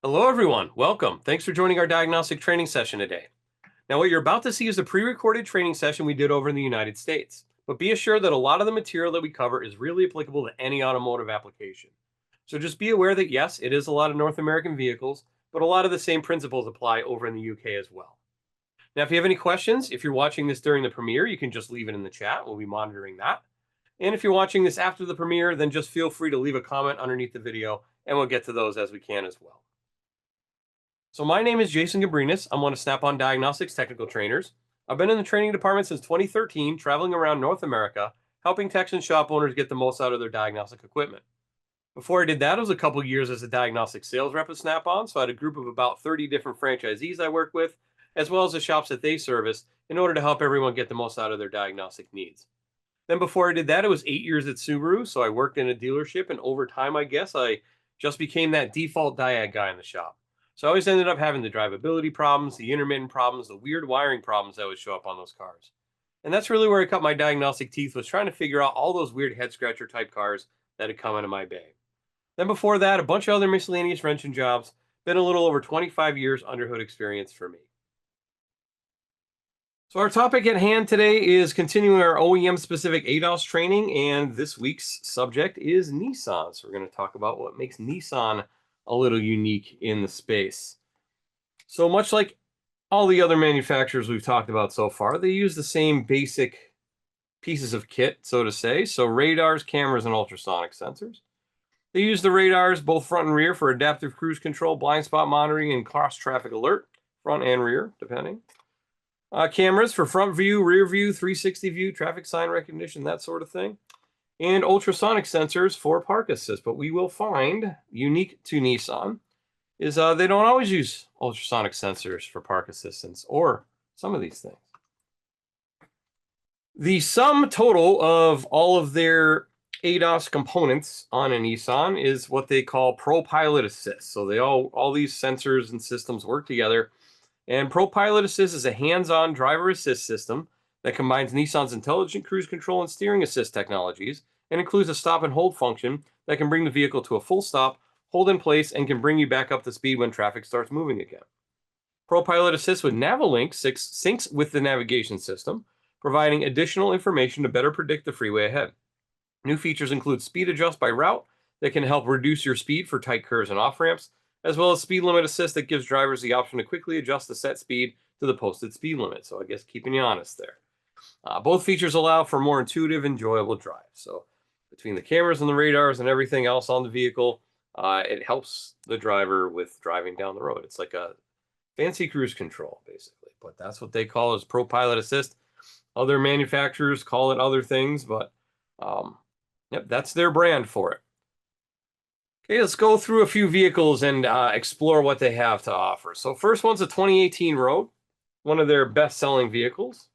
Hello, everyone. Welcome. Thanks for joining our diagnostic training session today. Now, what you're about to see is a pre-recorded training session we did over in the United States. But be assured that a lot of the material that we cover is really applicable to any automotive application. So just be aware that yes, it is a lot of North American vehicles, but a lot of the same principles apply over in the UK as well. Now, if you have any questions, if you're watching this during the premiere, you can just leave it in the chat. We'll be monitoring that. And if you're watching this after the premiere, then just feel free to leave a comment underneath the video, and we'll get to those as we can as well. So my name is Jason Gabrenas. I'm one of Snap-on Diagnostics technical trainers. I've been in the training department since 2013, traveling around North America, helping techs and shop owners get the most out of their diagnostic equipment. Before I did that, it was a couple years as a diagnostic sales rep at Snap-on, so I had a group of about 30 different franchisees I worked with, as well as the shops that they service, in order to help everyone get the most out of their diagnostic needs. Then before I did that, it was 8 years at Subaru, so I worked in a dealership, and over time, I guess, I just became that default diag guy in the shop. So I always ended up having the drivability problems, the intermittent problems, the weird wiring problems that would show up on those cars. And that's really where I cut my diagnostic teeth, was trying to figure out all those weird head scratcher type cars that had come into my bay. Then before that, a bunch of other miscellaneous wrenching jobs. Been a little over 25 years under hood experience for me. So our topic at hand today is continuing our OEM-specific ADAS training, and this week's subject is Nissan. So we're going to talk about what makes Nissan a little unique in the space. So much like all the other manufacturers we've talked about so far, they use the same basic pieces of kit, so to say. So radars, cameras, and ultrasonic sensors. They use the radars, both front and rear, for adaptive cruise control, blind spot monitoring, and cross traffic alert, front and rear, depending. Cameras for front view, rear view, 360 view, traffic sign recognition, that sort of thing. And ultrasonic sensors for park assist. But we will find, unique to Nissan, is they don't always use ultrasonic sensors for park assistance, or some of these things. The sum total of all of their ADAS components on a Nissan is what they call ProPilot Assist. So all these sensors and systems work together. And ProPilot Assist is a hands-on driver assist system that combines Nissan's intelligent cruise control and steering assist technologies, and includes a stop and hold function that can bring the vehicle to a full stop, hold in place, and can bring you back up to speed when traffic starts moving again. ProPilot Assist with Navilink syncs with the navigation system, providing additional information to better predict the freeway ahead. New features include speed adjust by route that can help reduce your speed for tight curves and off-ramps, as well as speed limit assist that gives drivers the option to quickly adjust the set speed to the posted speed limit. So I guess keeping you honest there. Both features allow for more intuitive, enjoyable drive. So between the cameras and the radars and everything else on the vehicle, it helps the driver with driving down the road. It's like a fancy cruise control, basically. But that's what they call as ProPilot Assist. Other manufacturers call it other things, but yep, that's their brand for it. Okay, let's go through a few vehicles and explore what they have to offer. So first one's a 2018 Road, one of their best-selling vehicles.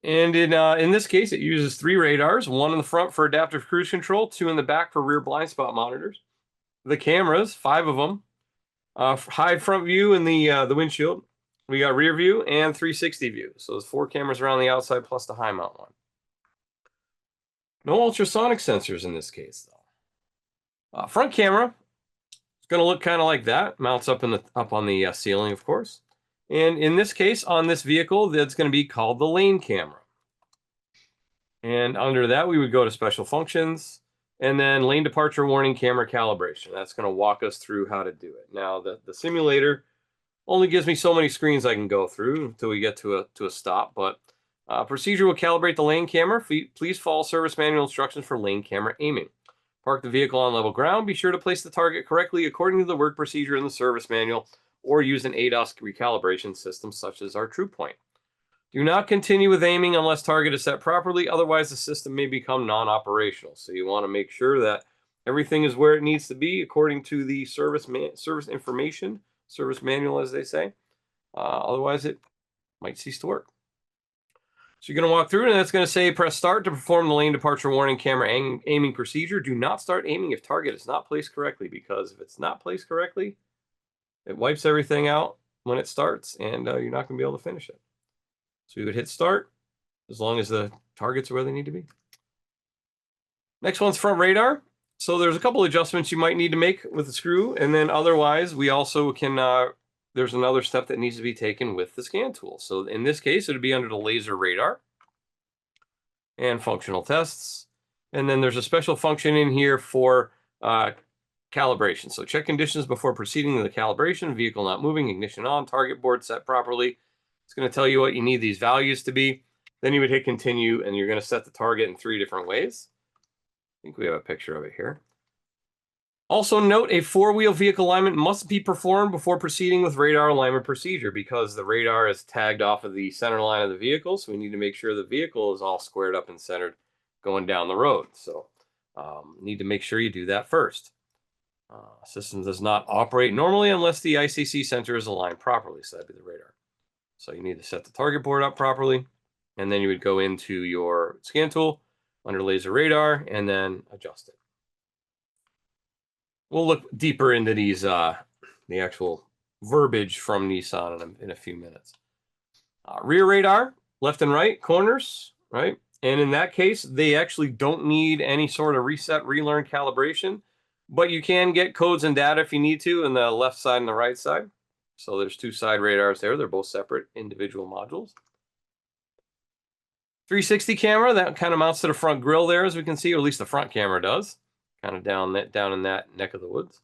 And in this case, it uses 3 radars, one in the front for adaptive cruise control, 2 in the back for rear blind spot monitors. The cameras, 5 of them, high front view in the windshield. We got rear view and 360 view. So there's 4 cameras around the outside plus the high mount one. No ultrasonic sensors in this case, though. Front camera, it's going to look kind of like that. Mounts up on the ceiling, of course. And in this case, on this vehicle, that's going to be called the lane camera. And under that, we would go to special functions, and then lane departure warning camera calibration. That's going to walk us through how to do it. Now, the simulator only gives me so many screens I can go through until we get to a stop. But procedure will calibrate the lane camera. Please follow service manual instructions for lane camera aiming. Park the vehicle on level ground. Be sure to place the target correctly according to the work procedure in the service manual, or use an ADAS recalibration system such as our True Point. Do not continue with aiming unless target is set properly, otherwise the system may become non-operational. So you want to make sure that everything is where it needs to be according to the service information, service manual as they say. Otherwise it might cease to work. So you're going to walk through, and it's going to say press start to perform the lane departure warning camera aiming procedure. Do not start aiming if target is not placed correctly, because if it's not placed correctly, it wipes everything out when it starts, and you're not going to be able to finish it. So you would hit start as long as the targets are where they need to be. Next one's front radar. So there's a couple adjustments you might need to make with the screw, and then otherwise we also can, there's another step that needs to be taken with the scan tool. So in this case, it would be under the laser radar and functional tests. And then there's a special function in here for calibration. So check conditions before proceeding to the calibration, vehicle not moving, ignition on, target board set properly. It's going to tell you what you need these values to be. Then you would hit continue, and you're going to set the target in 3 different ways. I think we have a picture of it here. Also note, a 4-wheel vehicle alignment must be performed before proceeding with radar alignment procedure, because the radar is tagged off of the center line of the vehicle. So we need to make sure the vehicle is all squared up and centered going down the road. So need to make sure you do that first. System does not operate normally unless the ICC sensor is aligned properly. So that'd be the radar. So you need to set the target board up properly. And then you would go into your scan tool under laser radar and then adjust it. We'll look deeper into these, the actual verbiage from Nissan in a few minutes. Rear radar, left and right corners, right? And in that case, they actually don't need any sort of reset, relearn calibration, but you can get codes and data if you need to in the left side and the right side. So there's 2 side radars there. They're both separate individual modules. 360 camera, that kind of mounts to the front grille there, as we can see, or at least the front camera does. Kind of down in that neck of the woods.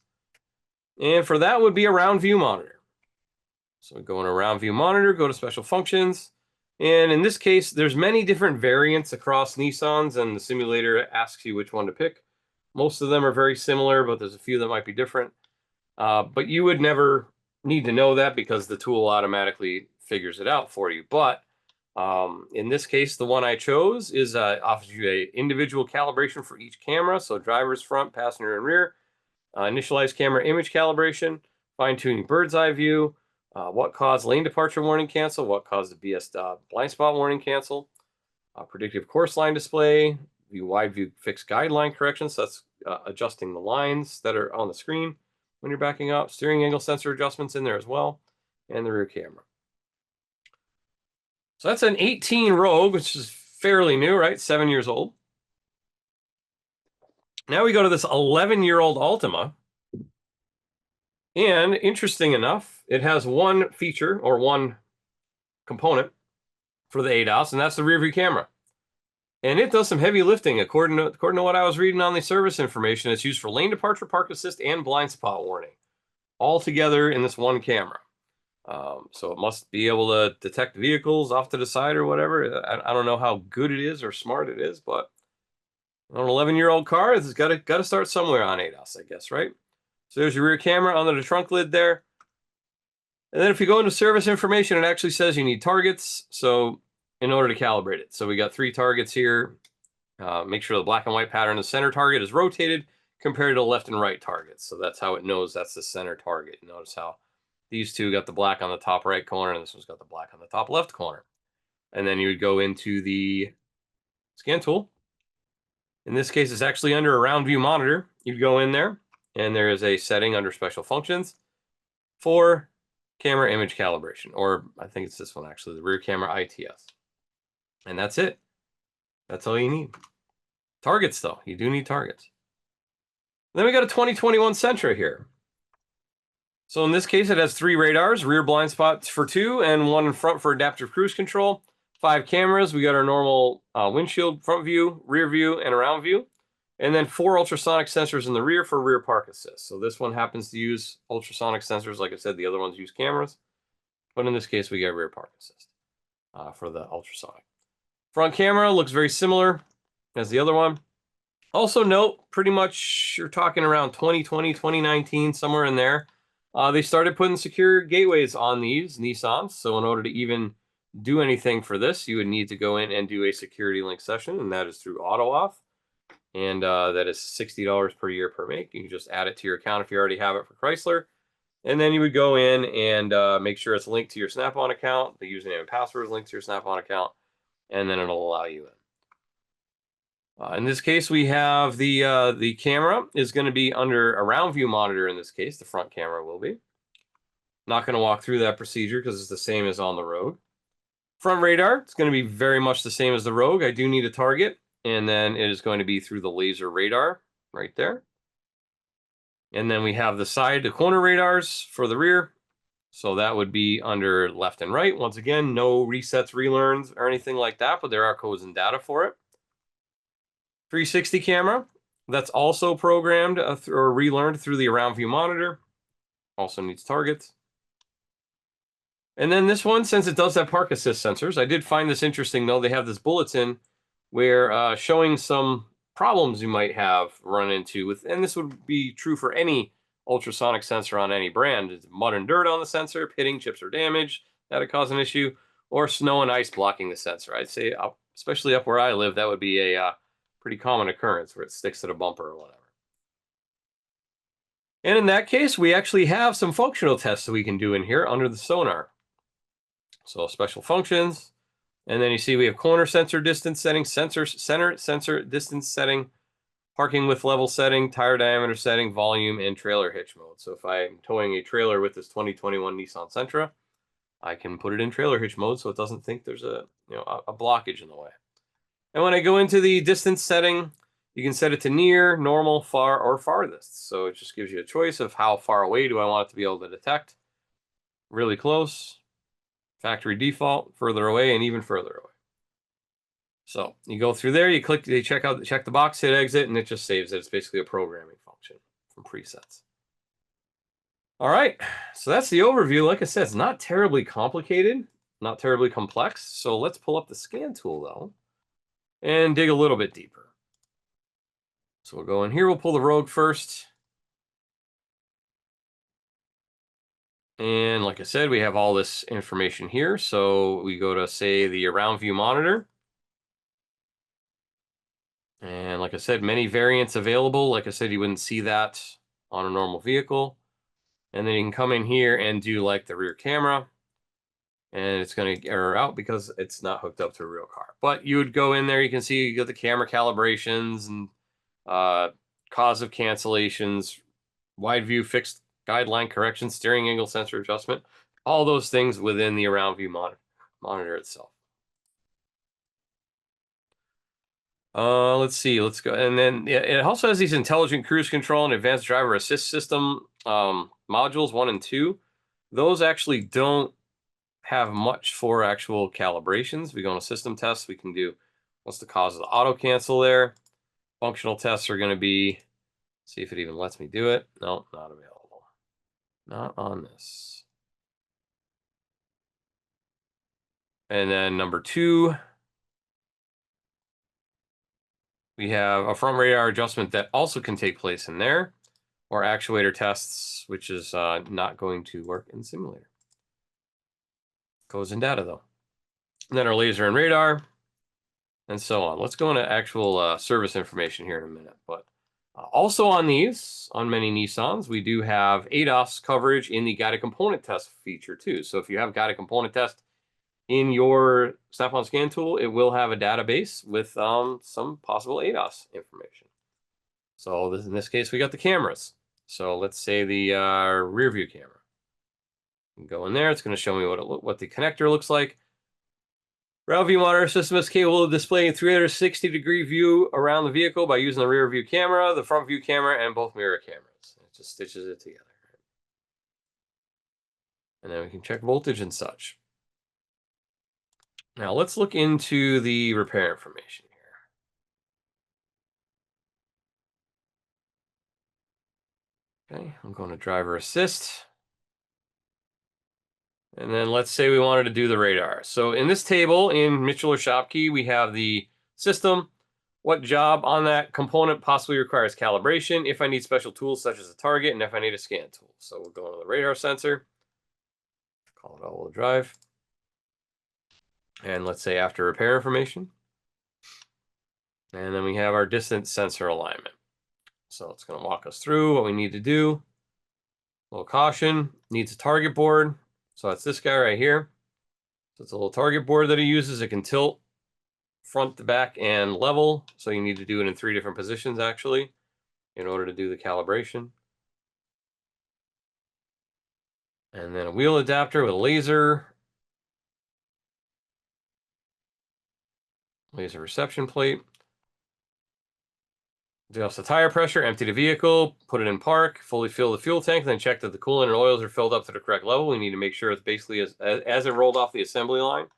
And for that would be a round view monitor. So we go in a round view monitor, go to special functions. And in this case, there's many different variants across Nissans, and the simulator asks you which one to pick. Most of them are very similar, but there's a few that might be different. But you would never need to know that because the tool automatically figures it out for you. But in this case, the one I chose is offers you an individual calibration for each camera. So driver's front, passenger, and rear. Initialize camera image calibration, fine-tuning bird's eye view, what caused lane departure warning cancel, what caused the BS blind spot warning cancel, predictive course line display, view wide view fixed guideline correction. So that's adjusting the lines that are on the screen when you're backing up. Steering angle sensor adjustments in there as well, and the rear camera. So that's an 18 Rogue, which is fairly new, right? 7 years old. Now we go to this 11-year-old Altima. And interesting enough, it has one feature or one component for the ADAS, and that's the rear view camera. And it does some heavy lifting. According to what I was reading on the service information, it's used for lane departure, park assist, and blind spot warning, all together in this one camera. So it must be able to detect vehicles off to the side or whatever. I don't know how good it is or smart it is, but on an 11-year-old car, it's got to start somewhere on ADAS, I guess, right? So there's your rear camera under the trunk lid there. And then if you go into service information, it actually says you need targets. So in order to calibrate it. So we got 3 targets here. Make sure the black and white pattern, the center target is rotated compared to the left and right targets. So that's how it knows that's the center target. Notice how these two got the black on the top right corner, and this one's got the black on the top left corner. And then you would go into the scan tool. In this case, it's actually under a round view monitor. You'd go in there, and there is a setting under special functions for camera image calibration, or I think it's this one actually, the rear camera ITS. And that's it. That's all you need. Targets, though. You do need targets. Then we got a 2021 Sentra here. So in this case, it has 3 radars, rear blind spots for 2, and 1 in front for adaptive cruise control. 5 cameras. We got our normal windshield, front view, rear view, and around view. And then 4 ultrasonic sensors in the rear for rear park assist. So this one happens to use ultrasonic sensors. Like I said, the other ones use cameras. But in this case, we got rear park assist for the ultrasonic. Front camera looks very similar as the other one. Also note, pretty much you're talking around 2020, 2019, somewhere in there. They started putting secure gateways on these Nissans. So in order to even do anything for this, you would need to go in and do a security link session, and that is through AutoAuth. And that is $60 per year per make. You can just add it to your account if you already have it for Chrysler. And then you would go in and make sure it's linked to your Snap-on account. The username and password is linked to your Snap-on account. And then it'll allow you in. In this case, we have the camera is going to be under a round view monitor. In this case, the front camera will be. Not going to walk through that procedure because it's the same as on the Rogue. Front radar, it's going to be very much the same as the Rogue. I do need a target, and then it is going to be through the laser radar right there. And then we have the side to corner radars for the rear. So that would be under left and right. Once again, no resets, relearns, or anything like that, but there are codes and data for it. 360 camera. That's also programmed or relearned through the around view monitor. Also needs targets. And then this one, since it does have park assist sensors, I did find this interesting though. They have this bulletin where showing some problems you might have run into with, and this would be true for any ultrasonic sensor on any brand. It's mud and dirt on the sensor, pitting, chips or damage that'd cause an issue, or snow and ice blocking the sensor. I'd say, especially up where I live, that would be a pretty common occurrence where it sticks to the bumper or whatever. And in that case, we actually have some functional tests that we can do in here under the sonar. So special functions, and then you see we have corner sensor distance setting, center sensor distance setting, parking with level setting, tire diameter setting, volume, and trailer hitch mode. So if I'm towing a trailer with this 2021 Nissan Sentra, I can put it in trailer hitch mode so it doesn't think there's a blockage in the way. And when I go into the distance setting, you can set it to near, normal, far, or farthest. So it just gives you a choice of how far away do I want it to be able to detect. Really close, factory default, further away, and even further away. So you go through there, you click, you check the box, hit exit, and it just saves it. It's basically a programming function from presets. All right, so that's the overview. Like I said, it's not terribly complicated, not terribly complex. So let's pull up the scan tool though and dig a little bit deeper. So we'll go in here, we'll pull the Rogue first. And like I said, we have all this information here. So we go to, say, the around view monitor. And like I said, many variants available. Like I said, you wouldn't see that on a normal vehicle. And then you can come in here and do like the rear camera. And it's going to error out because it's not hooked up to a real car. But you would go in there, you can see you get the camera calibrations and cause of cancellations, wide view fixed guideline correction, steering angle sensor adjustment, all those things within the around view monitor itself. Let's see, let's go. And then it also has these intelligent cruise control and advanced driver assist system modules 1 and 2. Those actually don't have much for actual calibrations. We go on a system test, we can do what's the cause of the auto cancel there. Functional tests are going to be, see if it even lets me do it. No, not available. Not on this. And then number 2, we have a front radar adjustment that also can take place in there, or actuator tests, which is not going to work in simulator. Codes and data though. And then our laser and radar, and so on. Let's go into actual service information here in a minute. But also on these, on many Nissans, we do have ADAS coverage in the guided component test feature too. So if you have guided component test in your Snap-on Scan tool, it will have a database with some possible ADAS information. So in this case, we got the cameras. So let's say the rear view camera. Go in there. It's going to show me what the connector looks like. Rear view monitor system is capable of displaying a 360-degree view around the vehicle by using the rear view camera, the front view camera, and both mirror cameras. It just stitches it together. And then we can check voltage and such. Now let's look into the repair information here. Okay, I'm going to driver assist. And then let's say we wanted to do the radar. So in this table in Mitchell or Shopkey, we have the system, what job on that component possibly requires calibration, if I need special tools such as a target, and if I need a scan tool. So we're going to the radar sensor, call it all-wheel drive. And let's say after repair information. And then we have our distance sensor alignment. So it's going to walk us through what we need to do. A little caution, needs a target board. So that's this guy right here. So it's a little target board that he uses. It can tilt front to back and level. So you need to do it in 3 different positions actually in order to do the calibration. And then a wheel adapter with a laser reception plate. Adjust the tire pressure, empty the vehicle, put it in park, fully fill the fuel tank, then check that the coolant and oils are filled up to the correct level. We need to make sure it's basically as it rolled off the assembly line.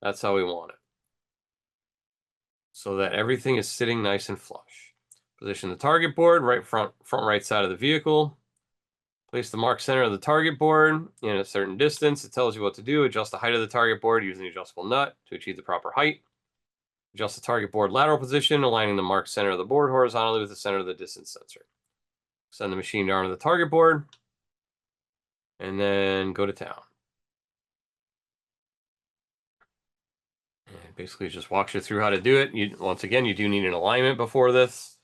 That's how we want it. So that everything is sitting nice and flush. Position the target board right front right side of the vehicle. Place the mark center of the target board in a certain distance. It tells you what to do. Adjust the height of the target board using the adjustable nut to achieve the proper height. Adjust the target board lateral position, aligning the mark center of the board horizontally with the center of the distance sensor. Send the machine down to the target board, and then go to town. And basically, just walks you through how to do it. Once again, you do need an alignment before this.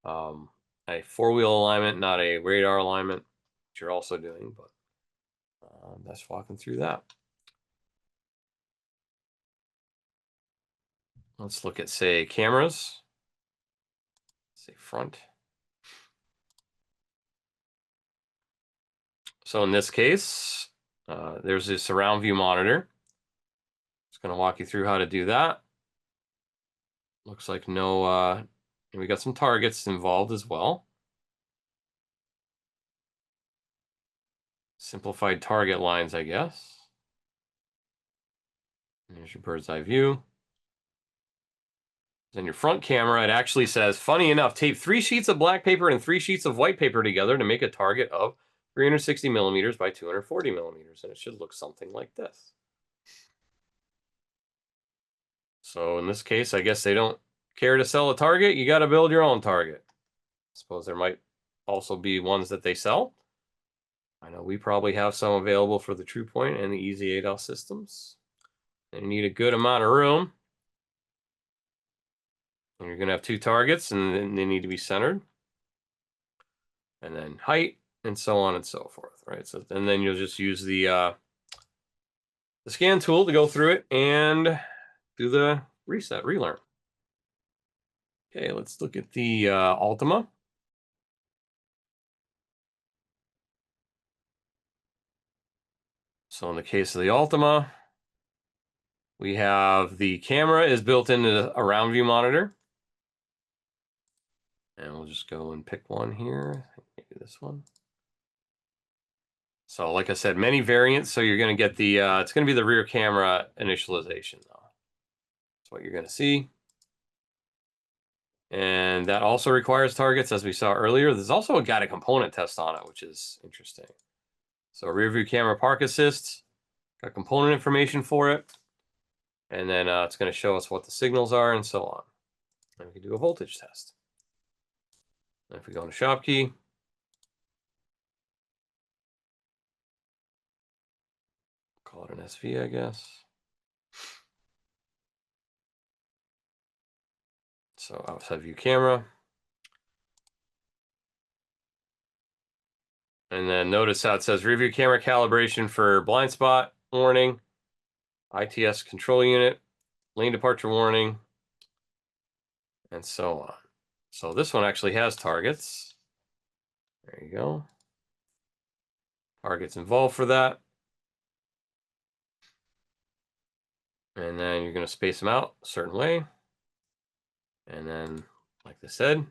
A four-wheel alignment, not a radar alignment, which you're also doing, but that's walking through that. Let's look at, say, cameras. Say front. So in this case, there's a surround view monitor. Just going to walk you through how to do that. Looks like no, we got some targets involved as well. Simplified target lines, I guess. There's your bird's eye view. Then your front camera, it actually says, funny enough, tape 3 sheets of black paper and 3 sheets of white paper together to make a target of 360 millimeters by 240 millimeters. And it should look something like this. So in this case, I guess they don't care to sell a target. You got to build your own target. I suppose there might also be ones that they sell. I know we probably have some available for the TruePoint and the Easy ADAS systems. And you need a good amount of room. And you're going to have 2 targets, and then they need to be centered. And then height, and so on and so forth, right? So, and then you'll just use the scan tool to go through it and do the relearn. Okay, let's look at the Altima. So in the case of the Altima, we have the camera is built into a round view monitor. And we'll just go and pick one here, maybe this one. So like I said, many variants. So you're going to get the, it's going to be the rear camera initialization though. That's what you're going to see. And that also requires targets, as we saw earlier. There's also a guided component test on it, which is interesting. So rear view camera park assist, got component information for it. And then it's going to show us what the signals are and so on. And we can do a voltage test. And if we go into shop key, call it an SV, I guess. So outside view camera. And then notice how it says review camera calibration for blind spot warning, ITS control unit, lane departure warning, and so on. So this one actually has targets. There you go. Targets involved for that. And then you're going to space them out a certain way. And then, like I said,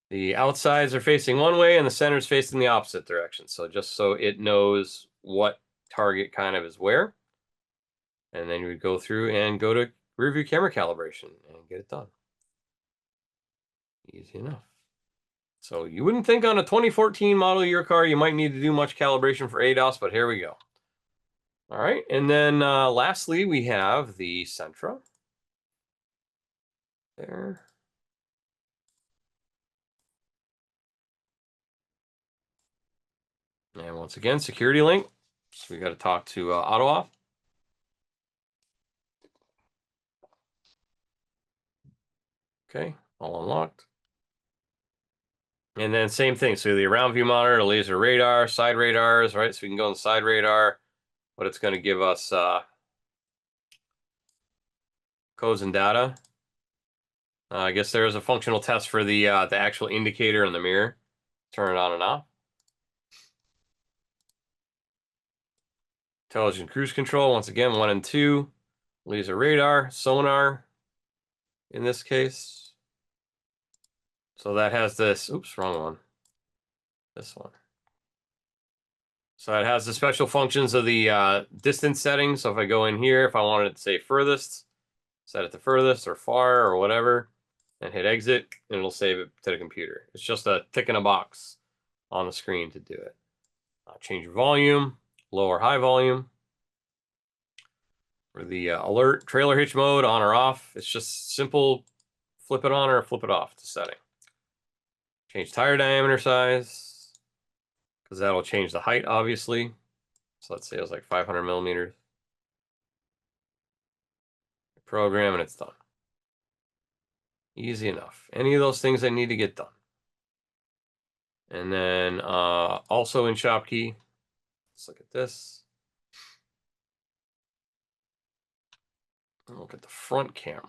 the outsides are facing one way and the center is facing the opposite direction. So just so it knows what target kind of is where. And then you would go through and go to rear view camera calibration and get it done. Easy enough. So you wouldn't think on a 2014 model year car you might need to do much calibration for ADAS, but here we go. All right, and then lastly we have the Sentra. There. And once again, security link. So we got to talk to auto off. Okay, all unlocked. And then same thing. So the around view monitor, laser radar, side radars, right? So we can go on the side radar, but it's going to give us codes and data. I guess there is a functional test for the actual indicator in the mirror. Turn it on and off. Intelligent cruise control, once again, 1 and 2. Laser radar, sonar, in this case. So that has this, oops, wrong one. This one. So it has the special functions of the distance setting. So if I go in here, if I wanted to say furthest, set it to furthest or far or whatever, and hit exit, and it'll save it to the computer. It's just a tick in a box on the screen to do it. Change volume, low or high volume. For the alert, trailer hitch mode, on or off. It's just simple, flip it on or flip it off to setting. Change tire diameter size, because that'll change the height, obviously. So let's say it was like 500 millimeters. Program, and it's done. Easy enough. Any of those things I need to get done. And then also in Shopkey, let's look at this. Look at the front camera.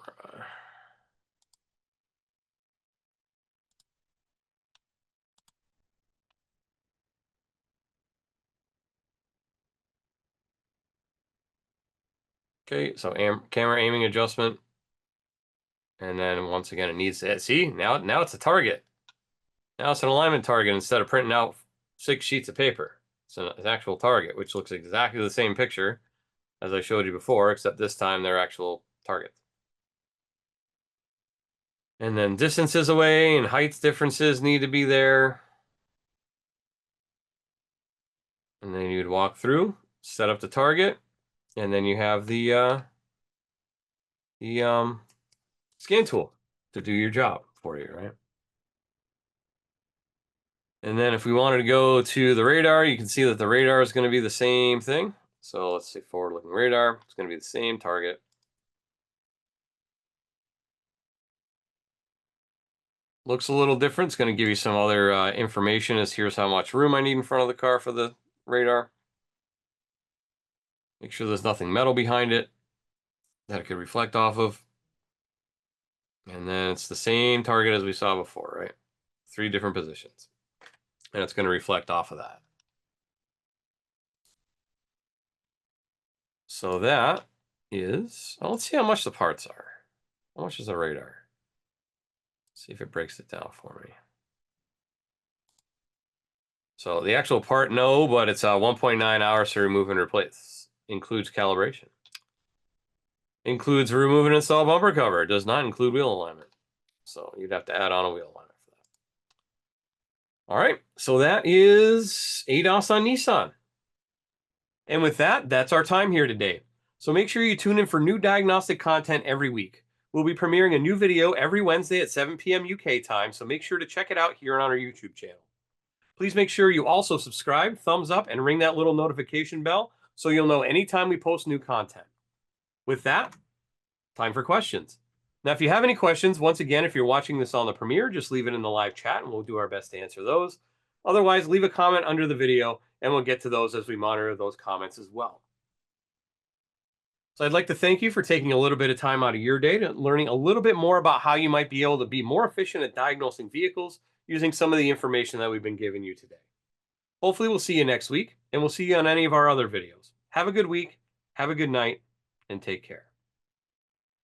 Okay, so camera aiming adjustment. And then once again, it needs to, see, now it's a target. Now it's an alignment target instead of printing out 6 sheets of paper. It's an actual target, which looks exactly the same picture as I showed you before, except this time they're actual targets. And then distances away and heights differences need to be there. And then you'd walk through, set up the target, and then you have the scan tool to do your job for you, right? And then if we wanted to go to the radar, you can see that the radar is going to be the same thing. So let's say forward-looking radar. It's going to be the same target. Looks a little different. It's going to give you some other information as here's how much room I need in front of the car for the radar. Make sure there's nothing metal behind it that it could reflect off of. And then it's the same target as we saw before, right? 3 different positions. And it's going to reflect off of that. So that is, well, let's see how much the parts are. How much is the radar? See if it breaks it down for me. So the actual part, no, but it's 1.9 hours to remove and replace. Includes calibration. Includes remove and install bumper cover. Does not include wheel alignment. So you'd have to add on a wheel alignment for that. All right, so that is ADAS on Nissan. And with that, that's our time here today. So make sure you tune in for new diagnostic content every week. We'll be premiering a new video every Wednesday at 7 p.m. UK time, so make sure to check it out here on our YouTube channel. Please make sure you also subscribe, thumbs up, and ring that little notification bell so you'll know anytime we post new content. With that, time for questions. Now, if you have any questions, once again, if you're watching this on the premiere, just leave it in the live chat and we'll do our best to answer those. Otherwise, leave a comment under the video and we'll get to those as we monitor those comments as well. So I'd like to thank you for taking a little bit of time out of your day to learning a little bit more about how you might be able to be more efficient at diagnosing vehicles using some of the information that we've been giving you today. Hopefully we'll see you next week, and we'll see you on any of our other videos. Have a good week, have a good night, and take care.